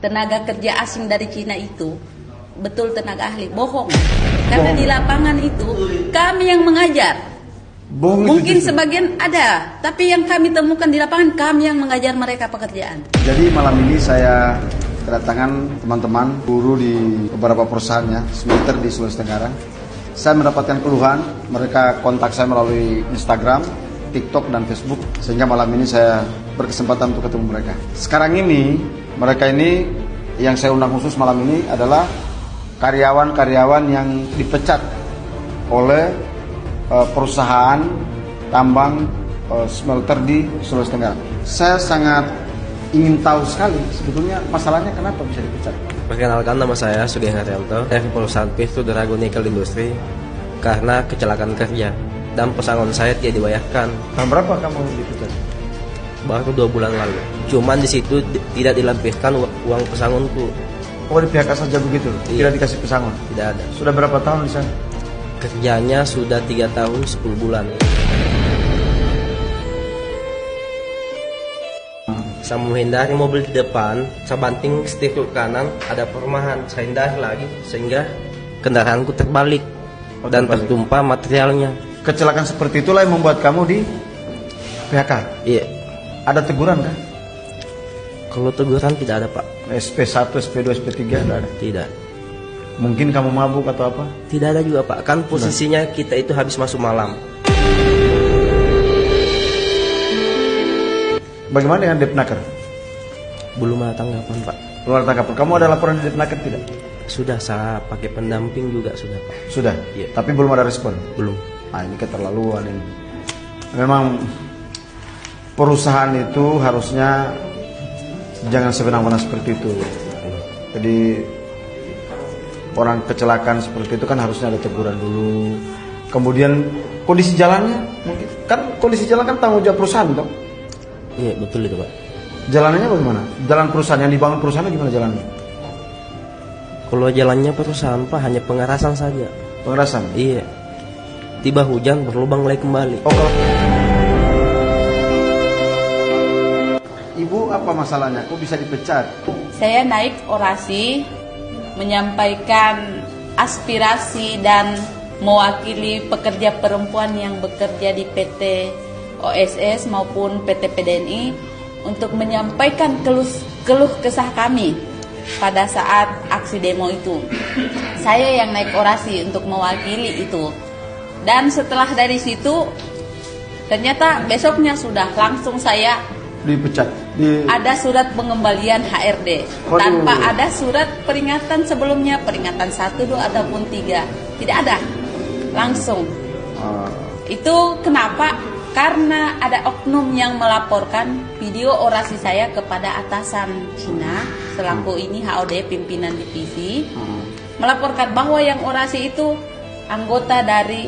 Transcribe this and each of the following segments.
Tenaga kerja asing dari Cina itu betul tenaga ahli, bohong. Karena di lapangan itu kami yang mengajar. Mungkin sebagian ada, tapi yang kami temukan di lapangan kami yang mengajar mereka pekerjaan. Jadi malam ini saya kedatangan teman-teman buruh di beberapa perusahaannya, smelter di Sulawesi Tenggara. Saya mendapatkan keluhan, mereka kontak saya melalui Instagram, TikTok, dan Facebook. Sehingga malam ini saya berkesempatan untuk ketemu mereka. Sekarang ini, mereka ini yang saya undang khusus malam ini adalah karyawan-karyawan yang dipecat oleh perusahaan tambang smelter di Sulawesi Tenggara. Saya sangat ingin tahu sekali sebetulnya masalahnya kenapa bisa dipecat. Perkenalkan, nama saya Sugeng Haryanto dari perusahaan Pistu Drago Nickel Industri karena kecelakaan kerja dan pesangon saya tidak dibayarkan. Tahun berapa kamu dipecat? Baru 2 bulan lalu. Cuman di situ tidak dilampirkan uang pesangonku. Oh, di PHK saja begitu? Iya. Tidak dikasih pesangon? Tidak ada. Sudah berapa tahun di sana? Kerjanya sudah 3 tahun 10 bulan. Saya menghindari mobil di depan, saya banting setir ke kanan, ada perumahan, saya hindari lagi sehingga kendaraanku terbalik dan tertumpah materialnya. Kecelakaan seperti itulah yang membuat kamu di PHK? Iya. Ada teguran kan? Kalau teguran tidak ada, Pak. SP1, SP2, SP3 tidak ada? Tidak. Mungkin kamu mabuk atau apa? Tidak ada juga, Pak. Kan posisinya kita itu habis masuk malam. Bagaimana dengan Depnaker? Belum ada tanggapan, Pak. Luar tanggapan. Kamu ada laporan di Depnaker tidak? Sudah, saya pakai pendamping juga sudah, Pak. Sudah? Iya. Tapi belum ada respon? Belum. Nah, ini keterlaluan ini. Memang perusahaan itu harusnya jangan sebenang-benang seperti itu. Jadi orang kecelakaan seperti itu kan harusnya ada teguran dulu. Kemudian kondisi jalannya, mungkin kan kondisi jalan kan tanggung jawab perusahaan toh. Iya, betul itu, Pak. Jalanannya bagaimana? Jalan perusahaan yang dibangun perusahaan gimana jalannya? Kalau jalannya perusahaan, Pak, hanya pengerasan saja. Pengerasan? Iya. Tiba hujan berlubang lagi kembali. Oh, kalau Ibu apa masalahnya? Kok bisa dipecat? Saya naik orasi menyampaikan aspirasi dan mewakili pekerja perempuan yang bekerja di PT OSS maupun PT PDNI untuk menyampaikan keluh kesah kami pada saat aksi demo itu. Saya yang naik orasi untuk mewakili itu. Dan setelah dari situ ternyata besoknya sudah langsung saya Dipecat? ada surat pengembalian HRD. Waduh. Tanpa ada surat peringatan sebelumnya, peringatan 1, 2 ataupun 3. Tidak ada. Langsung. Itu kenapa? Karena ada oknum yang melaporkan video orasi saya kepada atasan Cina selaku ini HOD pimpinan divisi, melaporkan bahwa yang orasi itu anggota dari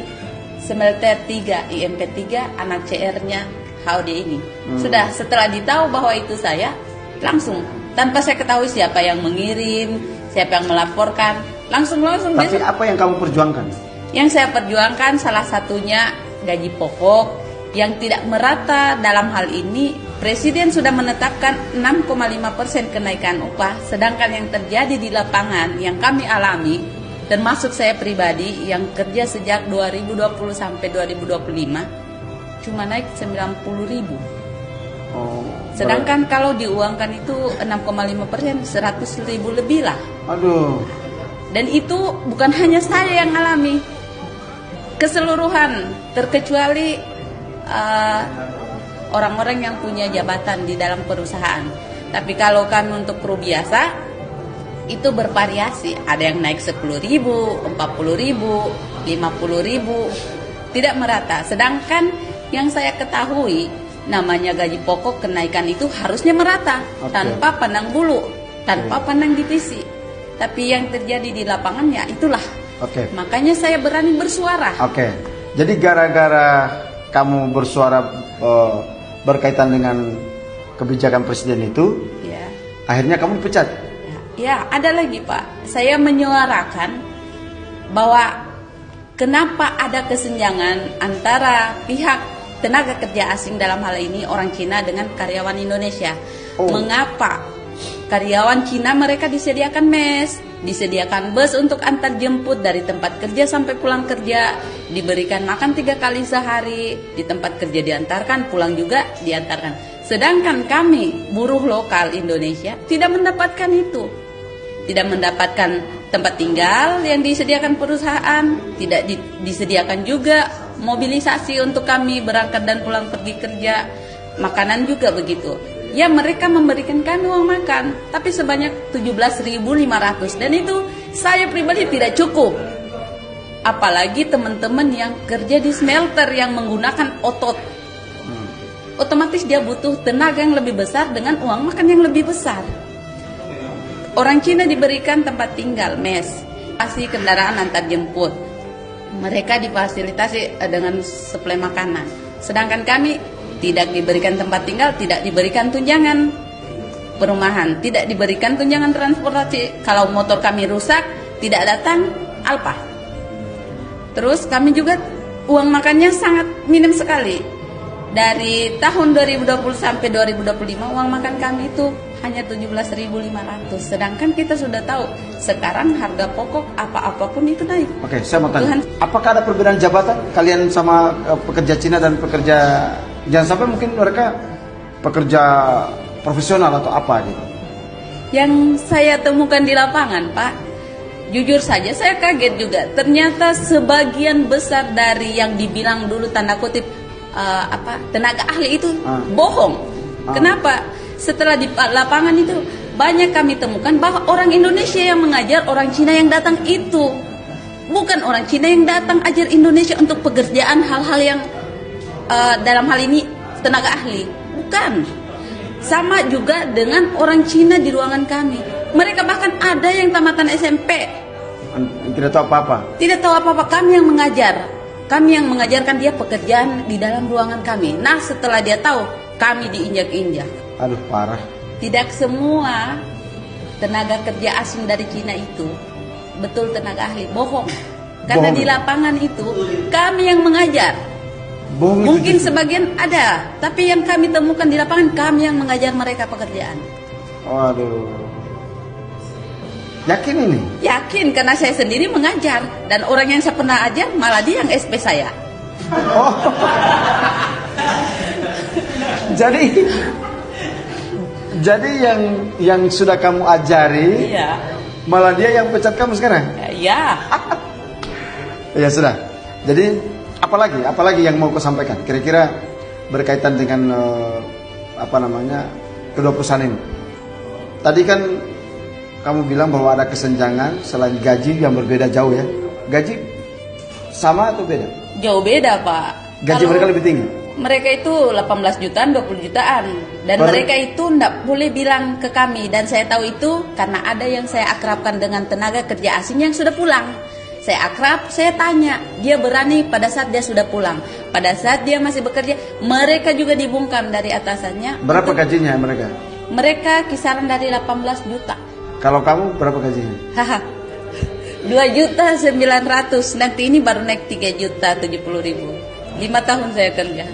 smelter 3 IMP 3 anak CR-nya HOD ini. Sudah setelah ditahu bahwa itu saya, langsung tanpa saya ketahui siapa yang mengirim, siapa yang melaporkan, langsung Tapi besok. apa yang kamu perjuangkan? Yang saya perjuangkan salah satunya gaji pokok yang tidak merata. Dalam hal ini Presiden sudah menetapkan 6,5% kenaikan upah, sedangkan yang terjadi di lapangan yang kami alami, termasuk saya pribadi yang kerja sejak 2020 sampai 2025 cuma naik 90.000. Sedangkan kalau diuangkan itu 6,5%, 100.000 lebih lah. Aduh. Dan itu bukan hanya saya yang alami, keseluruhan, terkecuali orang-orang yang punya jabatan di dalam perusahaan. Tapi kalau kami untuk kru biasa itu bervariasi, ada yang naik 10.000, 40.000, 50.000, tidak merata. Sedangkan yang saya ketahui namanya gaji pokok kenaikan itu harusnya merata, tanpa pandang bulu, tanpa pandang divisi. Tapi yang terjadi di lapangannya itulah. Makanya saya berani bersuara. Jadi gara-gara kamu bersuara berkaitan dengan kebijakan presiden itu, akhirnya kamu dipecat? Ya, ada lagi, Pak. Saya menyuarakan bahwa kenapa ada kesenjangan antara pihak tenaga kerja asing dalam hal ini orang Cina dengan karyawan Indonesia. Mengapa karyawan Cina mereka disediakan mes, disediakan bus untuk antar jemput dari tempat kerja sampai pulang kerja, diberikan makan 3 kali sehari, di tempat kerja diantarkan, pulang juga diantarkan. Sedangkan kami buruh lokal Indonesia tidak mendapatkan itu, tidak mendapatkan tempat tinggal yang disediakan perusahaan, tidak disediakan juga mobilisasi untuk kami berangkat dan pulang pergi kerja, makanan juga begitu. Ya mereka memberikan kami uang makan, tapi sebanyak 17.500 dan itu saya pribadi tidak cukup. Apalagi teman-teman yang kerja di smelter yang menggunakan otot. Otomatis dia butuh tenaga yang lebih besar dengan uang makan yang lebih besar. Orang Cina diberikan tempat tinggal, mes, kasih kendaraan antar jemput. Mereka difasilitasi dengan suplai makanan. Sedangkan kami tidak diberikan tempat tinggal, tidak diberikan tunjangan perumahan, tidak diberikan tunjangan transportasi. Kalau motor kami rusak, tidak datang Alpa. Terus kami juga uang makannya sangat minim sekali. Dari tahun 2020 sampai 2025 uang makan kami itu hanya 17.500. Sedangkan kita sudah tahu sekarang harga pokok apa-apapun itu naik. Oke, saya mau tanya. Apakah ada perbedaan jabatan kalian sama pekerja Cina dan pekerja, jangan sampai mungkin mereka pekerja profesional atau apa gitu? Yang saya temukan di lapangan, Pak, jujur saja saya kaget juga. Ternyata sebagian besar dari yang dibilang dulu tanda kutip tenaga ahli itu bohong. Kenapa? Setelah di lapangan itu banyak kami temukan bahwa orang Indonesia yang mengajar orang Cina yang datang itu. Bukan orang Cina yang datang ajar Indonesia untuk pekerjaan hal-hal yang dalam hal ini tenaga ahli. Bukan. Sama juga dengan orang Cina di ruangan kami. Mereka bahkan ada yang tamatan SMP. Tidak tahu apa-apa? Tidak tahu apa-apa, kami yang mengajar. Kami yang mengajarkan dia pekerjaan di dalam ruangan kami. Nah setelah dia tahu, kami diinjak-injak. Aduh parah. Tidak semua tenaga kerja asing dari Cina itu betul tenaga ahli, bohong. Karena Bohong. di lapangan itu kami yang mengajar. Bohong. Mungkin sebagian ada, tapi yang kami temukan di lapangan kami yang mengajar mereka pekerjaan. Waduh. Yakin ini? Yakin karena saya sendiri mengajar dan orang yang saya pernah ajar malah dia yang SP saya. Oh. Jadi yang sudah kamu ajari, Iya. malah dia yang pecat kamu sekarang? Ya. Ya sudah. Jadi apalagi yang mau kau sampaikan? Kira-kira berkaitan dengan kedua perusahaan ini. Tadi kan kamu bilang bahwa ada kesenjangan selain gaji yang berbeda jauh ya. Gaji sama atau beda? Jauh beda, Pak. Gaji mereka lebih tinggi? Mereka itu 18 jutaan, 20 jutaan. Dan mereka itu tidak boleh bilang ke kami. Dan saya tahu itu karena ada yang saya akrabkan dengan tenaga kerja asing yang sudah pulang. Saya akrab, saya tanya. Dia berani pada saat dia sudah pulang. Pada saat dia masih bekerja, mereka juga dibungkam dari atasannya. Berapa gajinya mereka? Mereka kisaran dari 18 juta. Kalau kamu berapa gajinya? Haha. 2.900.000. Nanti ini baru naik 3.070.000. 5 tahun saya kerja.